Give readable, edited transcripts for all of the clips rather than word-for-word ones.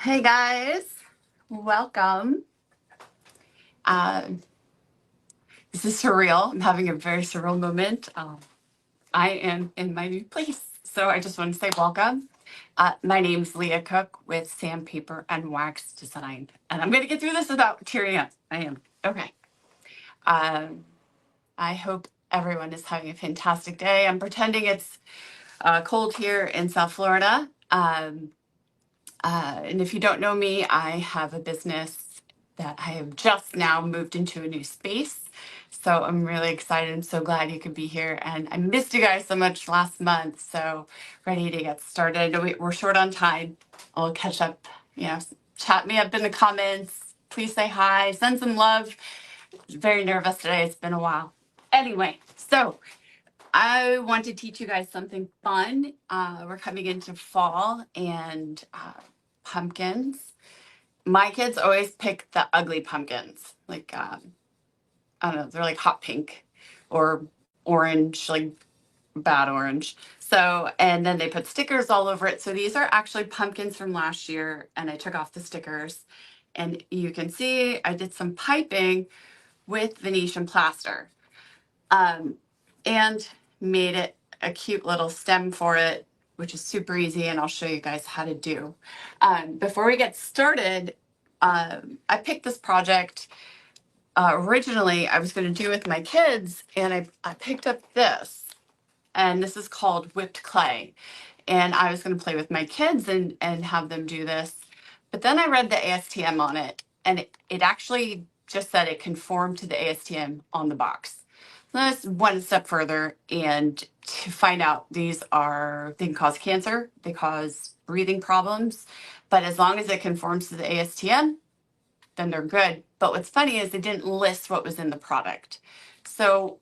Hey guys, welcome. This is surreal. I'm having a very surreal moment. I am in my new place, so I just want to say welcome. My name's Leah Cook with Sandpaper and Wax Design, and I'm going to get through this without tearing up. I am. Okay. Um, I hope everyone is having a fantastic day. I'm pretending it's cold here in South Florida. And if you don't know me, I have a business that I have just now moved into a new space. So I'm really excited. I'm so glad you could be here. And I missed you guys so much last month. So ready to get started. I know we're short on time. I'll catch up, chat me up in the comments. Please say hi, send some love. Very nervous today. It's been a while. Anyway, so I want to teach you guys something fun. We're coming into fall and pumpkins. My kids always pick the ugly pumpkins. Like, I don't know, they're like hot pink or orange, like bad orange. So, and then they put stickers all over it. So these are actually pumpkins from last year, and I took off the stickers. And you can see I did some piping with Venetian plaster. And made it a cute little stem for it, which is super easy, and I'll show you guys how to do. Before we get started, I picked this project. Originally, I was going to do with my kids, and I picked up this, and this is called whipped clay. And I was going to play with my kids and have them do this. But then I read the ASTM on it, and it actually just said it conformed to the ASTM on the box. Let's one step further and to find out they can cause cancer, they cause breathing problems, but as long as it conforms to the ASTM, then they're good. But what's funny is they didn't list what was in the product. So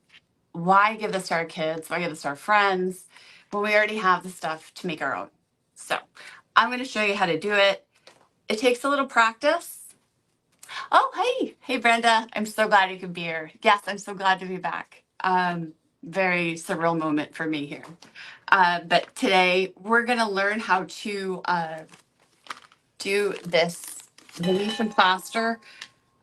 why give this to our kids? Why give this to our friends when we already have the stuff to make our own? So I'm going to show you how to do it. It takes a little practice. Oh, hey, Brenda. I'm so glad you could be here. Yes, I'm so glad to be back. Very surreal moment for me here. But today we're going to learn how to do this Venetian plaster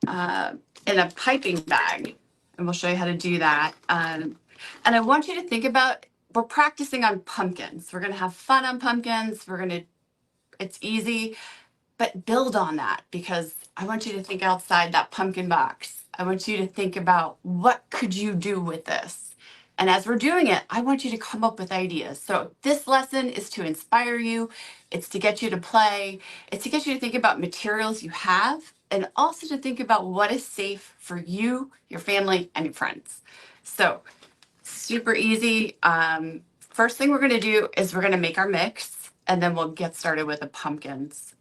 in a piping bag. And we'll show you how to do that. And I want you to think about, we're practicing on pumpkins. We're going to have fun on pumpkins. It's easy. But build on that, because I want you to think outside that pumpkin box. I want you to think about, what could you do with this? And as we're doing it, I want you to come up with ideas. So this lesson is to inspire you. It's to get you to play. It's to get you to think about materials you have, and also to think about what is safe for you, your family, and your friends. So super easy. First thing we're going to do is we're going to make our mix, and then we'll get started with the pumpkins.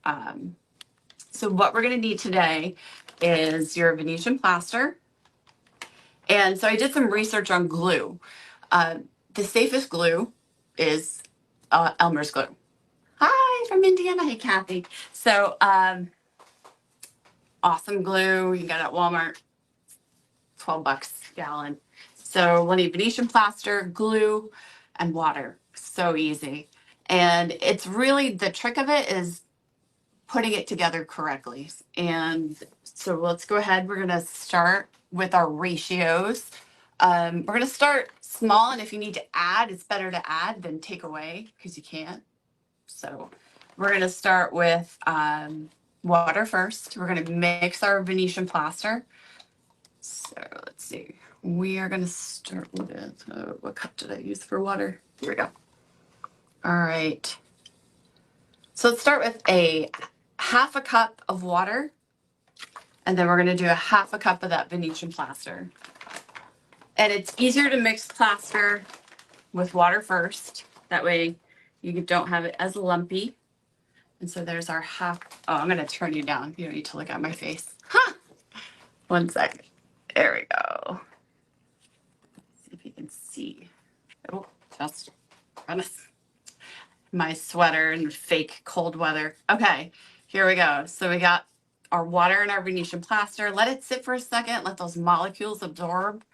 So what we're going to need today is your Venetian plaster. And so I did some research on glue. The safest glue is Elmer's glue. Hi, from Indiana. Hey, Kathy. So awesome glue. You got it at Walmart, 12 bucks a gallon. So we'll need Venetian plaster, glue, and water. So easy. And it's really, the trick of it is putting it together correctly. And so let's go ahead. We're going to start with our ratios. We're going to start small, and if you need to add, it's better to add than take away, because you can't. So we're going to start with water first. We're going to mix our Venetian plaster. So let's see. We are going to start with, what cup did I use for water? Here we go. All right. So let's start with a half a cup of water, and then we're going to do a half a cup of that Venetian plaster. And it's easier to mix plaster with water first. That way you don't have it as lumpy. And so there's our half. Oh, I'm going to turn you down. You don't need to look at my face. Huh. 1 second. There we go. See if you can see. Oh, just promise. My sweater and fake cold weather. Okay, here we go. So we got our water and our Venetian plaster. Let it sit for a second. Let those molecules absorb.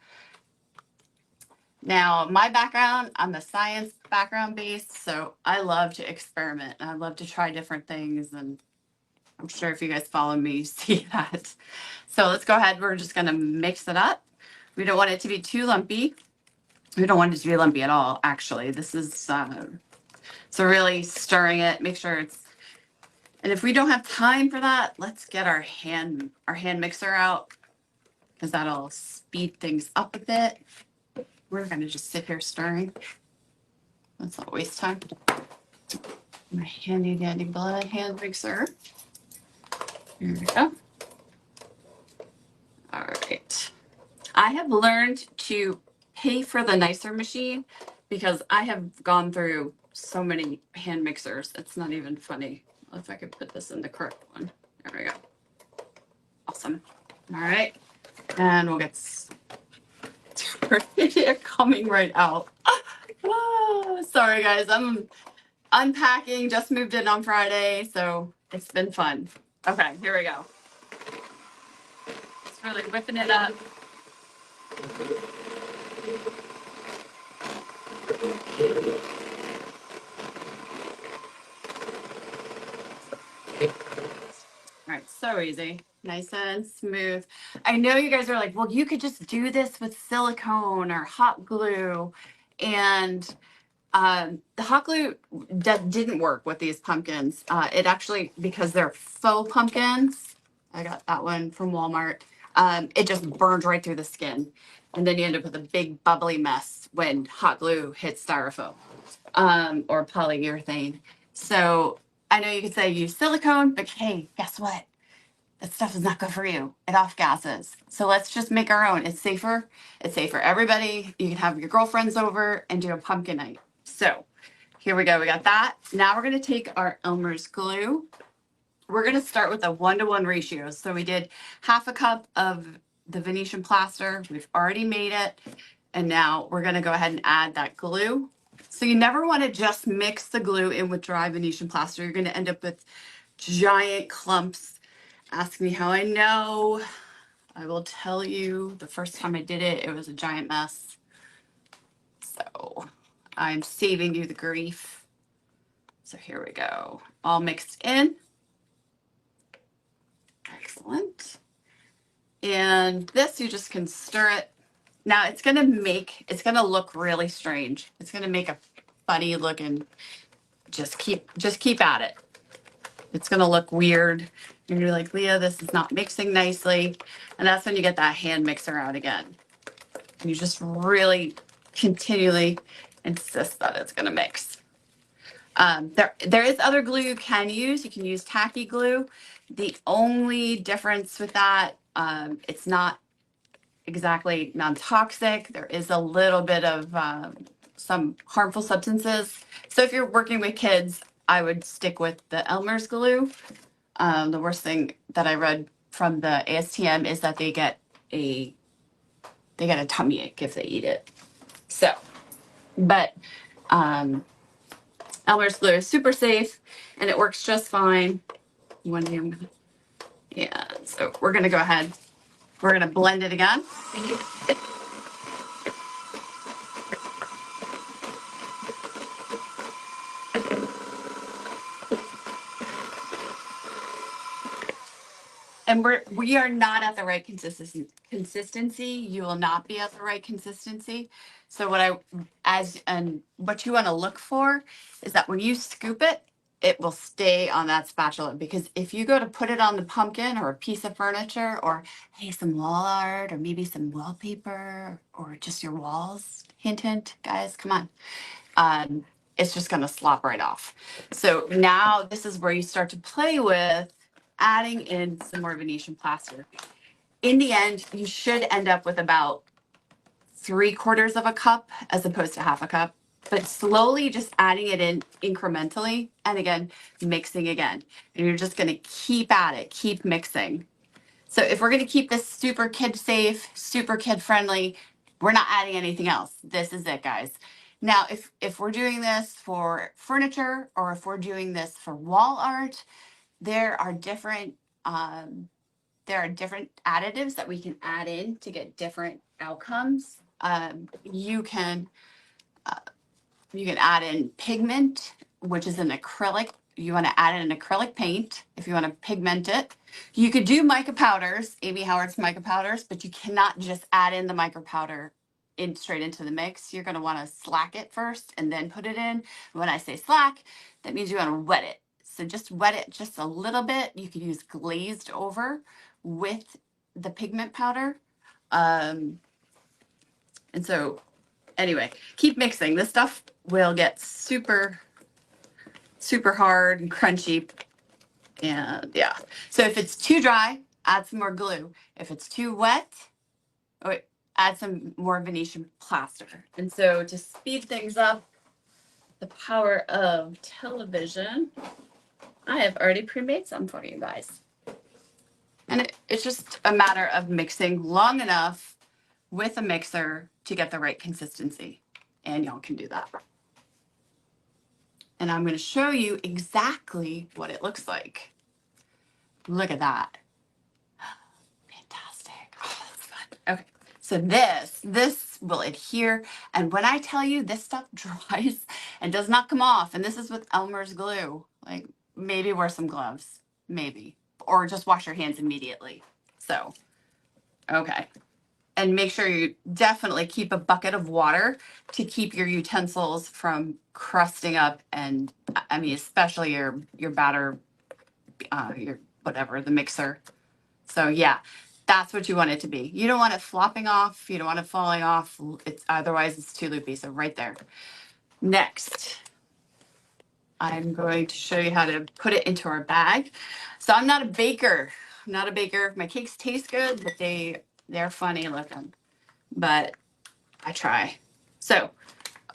Now, my background, I'm a science background based, so I love to experiment. And I love to try different things. And I'm sure if you guys follow me, you see that. So let's go ahead. We're just going to mix it up. We don't want it to be too lumpy. We don't want it to be lumpy at all, actually. This is, so really stirring it, make sure it's, and if we don't have time for that, let's get our hand mixer out, because that'll speed things up a bit. We're going to just sit here stirring. Let's not waste time. My handy dandy blood hand mixer. Here we go. All right. I have learned to pay for the nicer machine because I have gone through so many hand mixers. It's not even funny. If I could put this in the correct one. There we go. Awesome. All right. And we'll get started. Coming right out. Oh, sorry, guys. I'm unpacking. Just moved in on Friday, so it's been fun. Okay, here we go. Just really whipping it up. All right, so easy, nice and smooth. I know you guys are like, well, you could just do this with silicone or hot glue. And the hot glue didn't work with these pumpkins. It actually, because they're faux pumpkins, I got that one from Walmart. It just burned right through the skin. And then you end up with a big bubbly mess when hot glue hits styrofoam or polyurethane. So I know you could say use silicone, but hey, guess what? That stuff is not good for you. It off gases. So let's just make our own. It's safer. It's safe for everybody. You can have your girlfriends over and do a pumpkin night. So here we go. We got that. Now we're going to take our Elmer's glue. We're going to start with a 1-to-1 ratio. So we did half a cup of the Venetian plaster. We've already made it. And now we're going to go ahead and add that glue. So you never want to just mix the glue in with dry Venetian plaster. You're going to end up with giant clumps. Ask me how I know. I will tell you, the first time I did it, it was a giant mess. So I'm saving you the grief. So here we go. All mixed in. Excellent. And this, you just can stir it. Now it's going to look really strange. It's going to make a funny looking, just keep at it. It's going to look weird. And you're like, Leah, this is not mixing nicely. And that's when you get that hand mixer out again. And you just really continually insist that it's going to mix. There is other glue you can use. You can use tacky glue. The only difference with that, it's not exactly non-toxic. There is a little bit of some harmful substances. So if you're working with kids, I would stick with the Elmer's glue. The worst thing that I read from the ASTM is that they get a tummy ache if they eat it. So, but Elmer's glue is super safe and it works just fine. Yeah, so we're gonna go ahead. We're gonna blend it again. And we are not at the right consistency. You will not be at the right consistency. So what you want to look for is that when you scoop it, it will stay on that spatula. Because if you go to put it on the pumpkin or a piece of furniture or hey, some wall art or maybe some wallpaper or just your walls, hint, hint, guys, come on. It's just going to slop right off. So now this is where you start to play with adding in some more Venetian plaster. In the end, you should end up with about 3/4 of a cup as opposed to half a cup, but slowly just adding it in incrementally. And again, mixing again. And you're just going to keep at it, keep mixing. So if we're going to keep this super kid safe, super kid friendly, we're not adding anything else. This is it, guys. Now, if we're doing this for furniture or if we're doing this for wall art, there are different additives that we can add in to get different outcomes. You can add in pigment, which is an acrylic you want to add in an acrylic paint if you want to pigment it. You could do mica powders, Amy Howard's mica powders, but you cannot just add in the mica powder in straight into the mix. You're going to want to slack it first and then put it in. When I say slack, that means you want to wet it. So just wet it just a little bit. You could use glazed over with the pigment powder. And so anyway, keep mixing. This stuff will get super hard and crunchy. And yeah, so if it's too dry, add some more glue. If it's too wet, add some more Venetian plaster. And so to speed things up, the power of television, I have already pre-made some for you guys. And it's just a matter of mixing long enough with a mixer to get the right consistency. And y'all can do that. And I'm going to show you exactly what it looks like. Look at that. Fantastic. Oh, that's fun. Okay. So this will adhere. And when I tell you this stuff dries and does not come off, and this is with Elmer's glue, like maybe wear some gloves, maybe, or just wash your hands immediately. So, okay. And make sure you definitely keep a bucket of water to keep your utensils from crusting up. And I mean, especially your batter, your whatever, the mixer. So yeah, that's what you want it to be. You don't want it flopping off. You don't want it falling off. Otherwise it's too loopy. So right there. Next, I'm going to show you how to put it into our bag. So I'm not a baker. I'm not a baker. My cakes taste good, but they're funny looking. But I try. So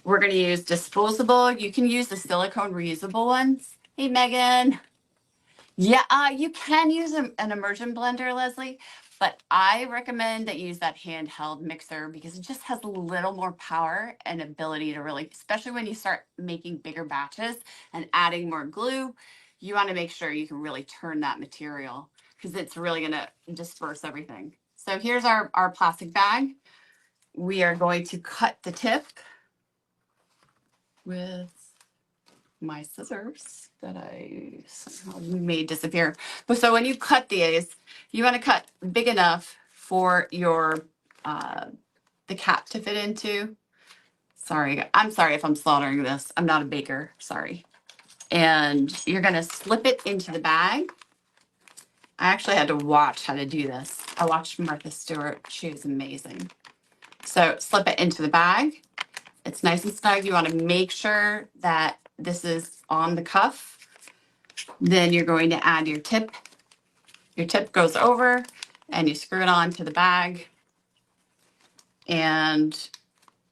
we're going to use disposable. You can use the silicone reusable ones. Hey, Megan. Yeah, you can use an immersion blender, Leslie, but I recommend that you use that handheld mixer because it just has a little more power and ability to really, especially when you start making bigger batches and adding more glue, you want to make sure you can really turn that material because it's really going to disperse everything. So here's our plastic bag. We are going to cut the tip with my scissors that I somehow made disappear. But so when you cut these, you want to cut big enough for your the cap to fit into. Sorry, I'm sorry if I'm slaughtering this. I'm not a baker, sorry. And you're gonna slip it into the bag. I actually had to watch how to do this. I watched Martha Stewart. She was amazing. So slip it into the bag. It's nice and snug. You want to make sure that this is on the cuff. Then you're going to add your tip. Your tip goes over and you screw it on to the bag. And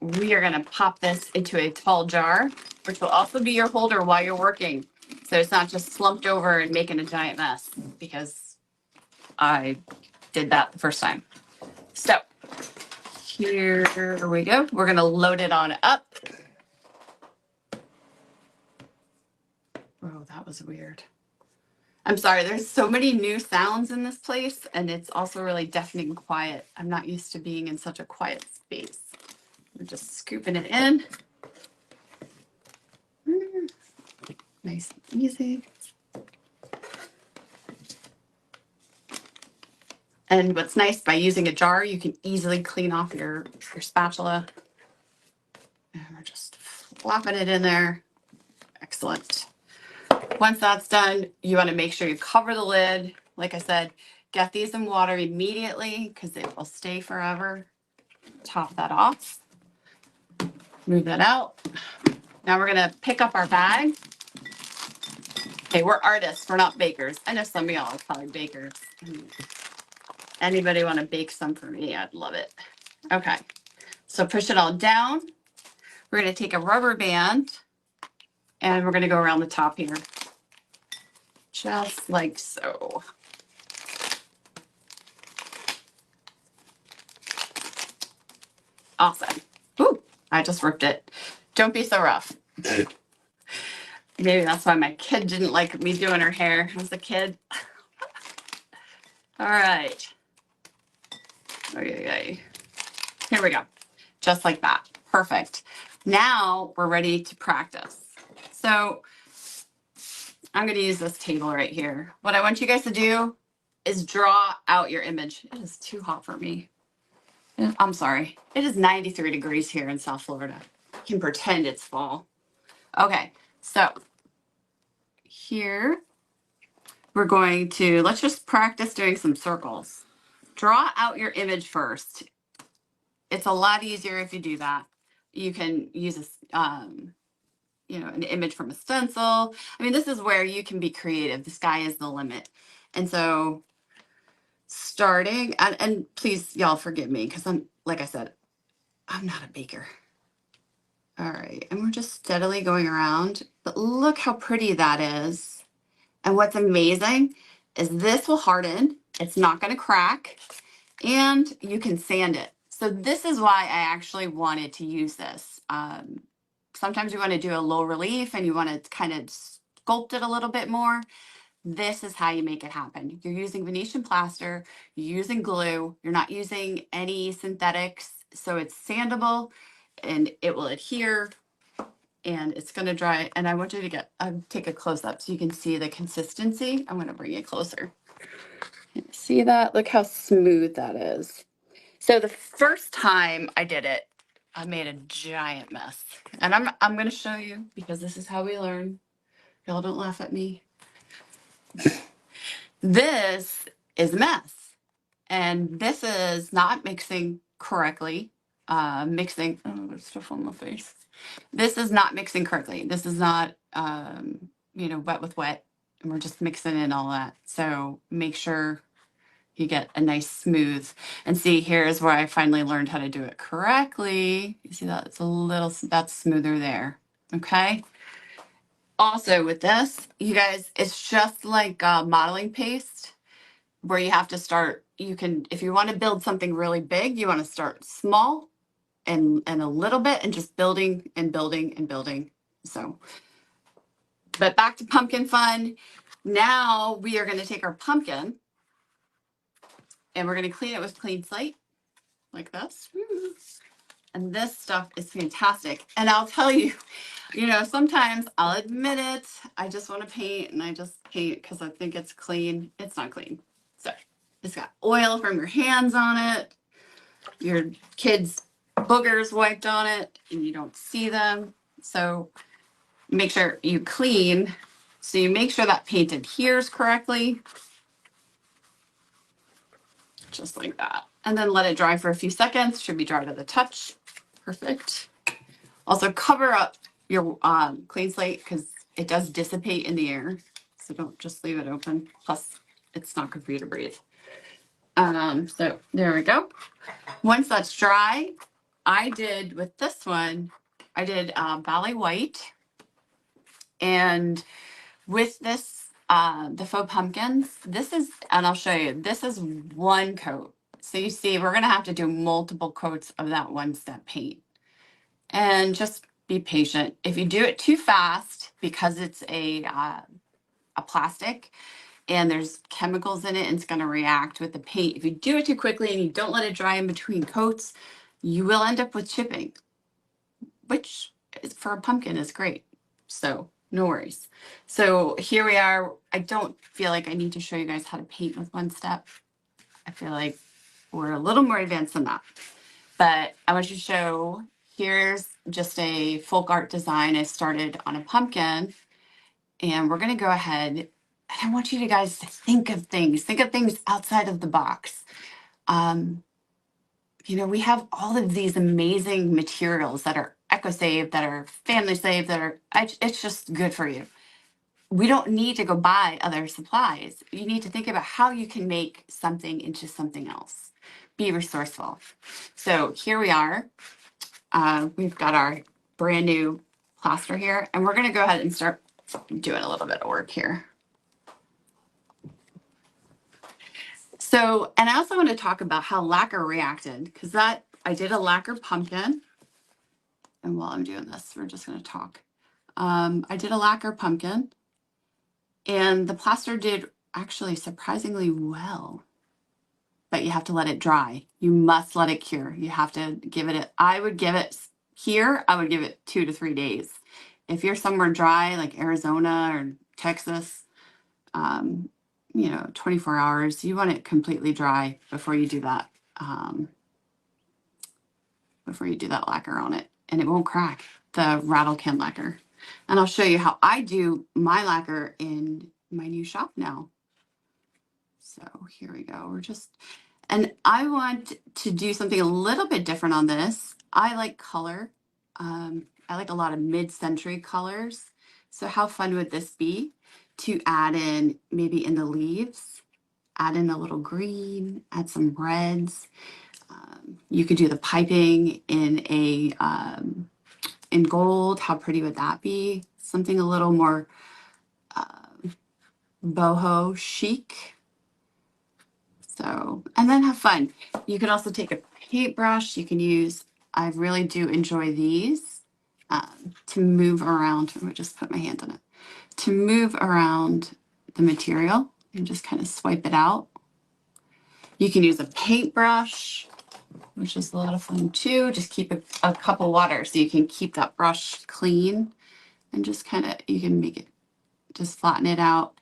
we are going to pop this into a tall jar, which will also be your holder while you're working. So it's not just slumped over and making a giant mess because I did that the first time. So here we go. We're going to load it on up. Oh, that was weird. I'm sorry, there's so many new sounds in this place, and it's also really deafening quiet. I'm not used to being in such a quiet space. We're just scooping it in. Nice and easy. And what's nice, by using a jar, you can easily clean off your spatula. And we're just flopping it in there. Excellent. Once that's done, you want to make sure you cover the lid. Like I said, get these in water immediately because it will stay forever. Top that off. Move that out. Now we're going to pick up our bag. Okay, we're artists. We're not bakers. I know some of y'all are probably bakers. Anybody want to bake some for me? I'd love it. Okay, so push it all down. We're going to take a rubber band and we're going to go around the top here. Just like so. Awesome. Ooh, I just ripped it. Don't be so rough. Maybe that's why my kid didn't like me doing her hair as a kid. All right. Okay. Here we go. Just like that. Perfect. Now we're ready to practice. So I'm going to use this table right here. What I want you guys to do is draw out your image. It is too hot for me. I'm sorry. It is 93 degrees here in South Florida. I can pretend it's fall. Okay, so here we're going to, let's just practice doing some circles. Draw out your image first. It's a lot easier if you do that. You can use an image from a stencil. I mean, this is where you can be creative. The sky is the limit. And so starting, and please, y'all forgive me, because like I said, I'm not a baker. All right, and we're just steadily going around, but look how pretty that is. And what's amazing is this will harden. It's not going to crack, and you can sand it. So this is why I actually wanted to use this. Sometimes you want to do a low relief and you want to kind of sculpt it a little bit more. This is how you make it happen. You're using Venetian plaster, you're using glue, you're not using any synthetics, so it's sandable and it will adhere and it's going to dry. And I want you to take a close up so you can see the consistency. I'm going to bring it closer. See that? Look how smooth that is. So the first time I did it, I made a giant mess. And I'm going to show you because this is how we learn. Y'all don't laugh at me. This is a mess. And this is not mixing correctly. Oh, there's stuff on my face. This is not mixing correctly. This is not, wet with wet. And we're just mixing in all that. So make sure you get a nice smooth. And see, here's where I finally learned how to do it correctly. You see that? That's smoother there. Okay. Also with this, you guys, it's just like modeling paste where you have to start. If you want to build something really big, you want to start small and a little bit and just building and building and building. So, but back to pumpkin fun. Now we are going to take our pumpkin and we're going to clean it with clean slate like this. And this stuff is fantastic. And I'll tell you, sometimes I'll admit it. I just want to paint and I just paint because I think it's clean. It's not clean. So it's got oil from your hands on it. Your kids' boogers wiped on it and you don't see them. So make sure you clean. So you make sure that paint adheres correctly. Just like that. And then let it dry for a few seconds. Should be dry to the touch. Perfect. Also cover up your clean slate because it does dissipate in the air. So don't just leave it open. Plus, it's not good for you to breathe. So there we go. Once that's dry, I did with this one, I did Ballet White. And with this, the faux pumpkins, and I'll show you, this is one coat. So you see, we're going to have to do multiple coats of that one-step paint. And just be patient. If you do it too fast, because it's a plastic and there's chemicals in it and it's going to react with the paint. If you do it too quickly and you don't let it dry in between coats, you will end up with chipping, which for a pumpkin is great. So no worries. So here we are. I don't feel like I need to show you guys how to paint with one step. I feel like we're a little more advanced than that. But I want you to show, here's just a folk art design I started on a pumpkin. And we're going to go ahead, and I want you guys to think of things outside of the box. We have all of these amazing materials that are eco-safe, that are family safe, it's just good for you. We don't need to go buy other supplies. You need to think about how you can make something into something else. Be resourceful. So here we are. We've got our brand new plaster here, and we're going to go ahead and start doing a little bit of work here. So, and I also want to talk about how lacquer reacted, because I did a lacquer pumpkin. And while I'm doing this, we're just going to talk. I did a lacquer pumpkin, and the plaster did actually surprisingly well. But you have to let it dry. You must let it cure. You have to give it, I would give it 2 to 3 days. If you're somewhere dry, like Arizona or Texas, 24 hours. You want it completely dry before you do that. Before you do that lacquer on it, and it won't crack, the rattle can lacquer. And I'll show you how I do my lacquer in my new shop now. So here we go. And I want to do something a little bit different on this. I like color. I like a lot of mid-century colors. So how fun would this be to add in, maybe in the leaves, add in a little green, add some reds. You could do the piping in gold. How pretty would that be? Something a little more boho chic. So, and then have fun. You can also take a paintbrush. You can use, I really do enjoy these to move around. Let me just put my hand on it. To move around the material and just kind of swipe it out. You can use a paintbrush, which is a lot of fun too. Just keep a cup of water so you can keep that brush clean, and just kind of, you can make it, just flatten it out.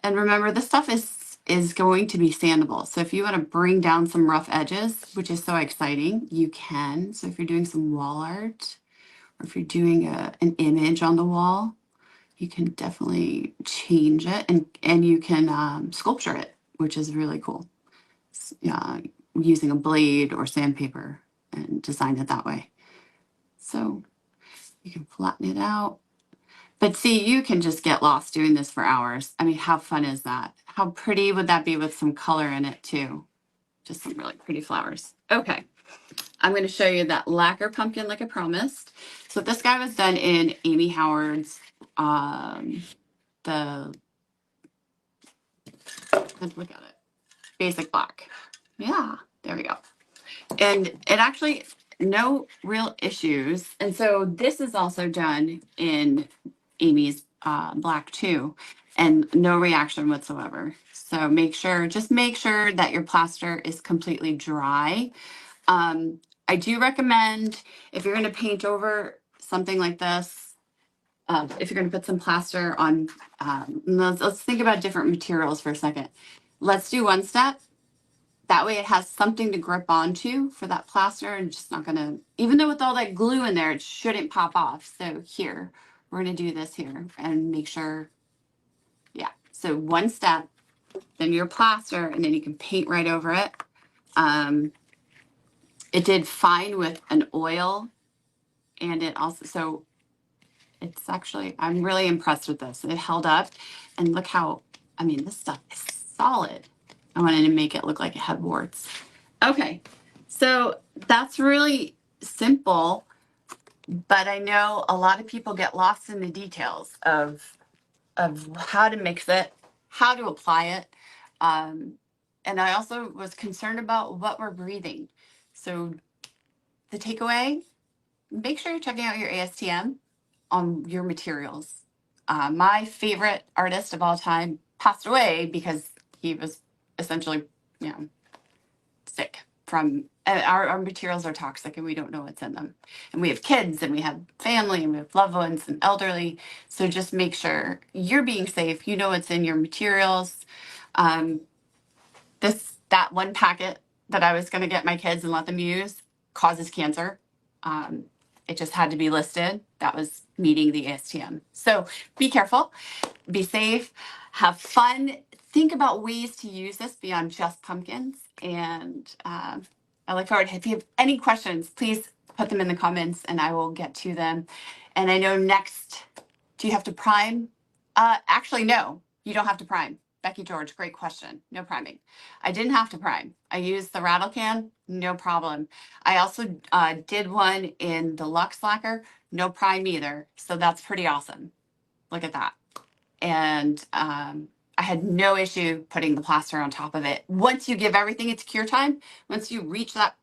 And remember, this stuff is going to be sandable. So if you want to bring down some rough edges, which is so exciting, you can. So if you're doing some wall art, or if you're doing an image on the wall, you can definitely change it, and you can sculpture it, which is really cool. Using a blade or sandpaper and design it that way. So you can flatten it out. But see, you can just get lost doing this for hours. I mean, how fun is that? How pretty would that be with some color in it too? Just some really pretty flowers. Okay, I'm going to show you that lacquer pumpkin like I promised. So this guy was done in Amy Howard's, let's look at it, basic black. Yeah, there we go. And it actually, no real issues. And so this is also done in Amy's black too, and no reaction whatsoever. So just make sure that your plaster is completely dry. I do recommend, if you're going to paint over something like this, if you're going to put some plaster on, let's think about different materials for a second. Let's do one step. That way it has something to grip onto for that plaster, and just not gonna, even though with all that glue in there, it shouldn't pop off. So here, we're gonna do this here and make sure, yeah. So one step, then your plaster, and then you can paint right over it. It did fine with an oil, and it also, so it's actually, I'm really impressed with this. It held up, and look how, I mean, this stuff is solid. I wanted to make it look like it had warts. Okay, so that's really simple, but I know a lot of people get lost in the details of how to mix it, how to apply it. And I also was concerned about what we're breathing. So the takeaway, make sure you're checking out your ASTM on your materials. My favorite artist of all time passed away because he was essentially, sick from our materials are toxic, and we don't know what's in them. And we have kids, and we have family, and we have loved ones and elderly. So just make sure you're being safe. You know what's in your materials. That one packet that I was going to get my kids and let them use causes cancer. It just had to be listed. That was meeting the ASTM. So be careful, be safe, have fun. Think about ways to use this beyond just pumpkins. And I look forward. If you have any questions, please put them in the comments and I will get to them. And I know next, do you have to prime? Actually, no, you don't have to prime. Becky George, great question. No priming. I didn't have to prime. I used the rattle can, no problem. I also did one in the Luxe lacquer, no prime either. So that's pretty awesome. Look at that. And I had no issue putting the plaster on top of it. Once you give everything its cure time, once you reach that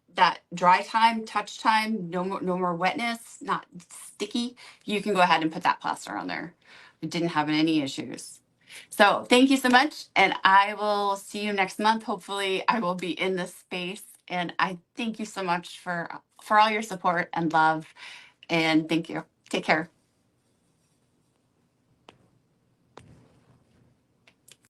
dry time, touch time, no more wetness, not sticky, you can go ahead and put that plaster on there. It didn't have any issues. So thank you so much, and I will see you next month. Hopefully I will be in this space, and I thank you so much for all your support and love, and thank you. Take care.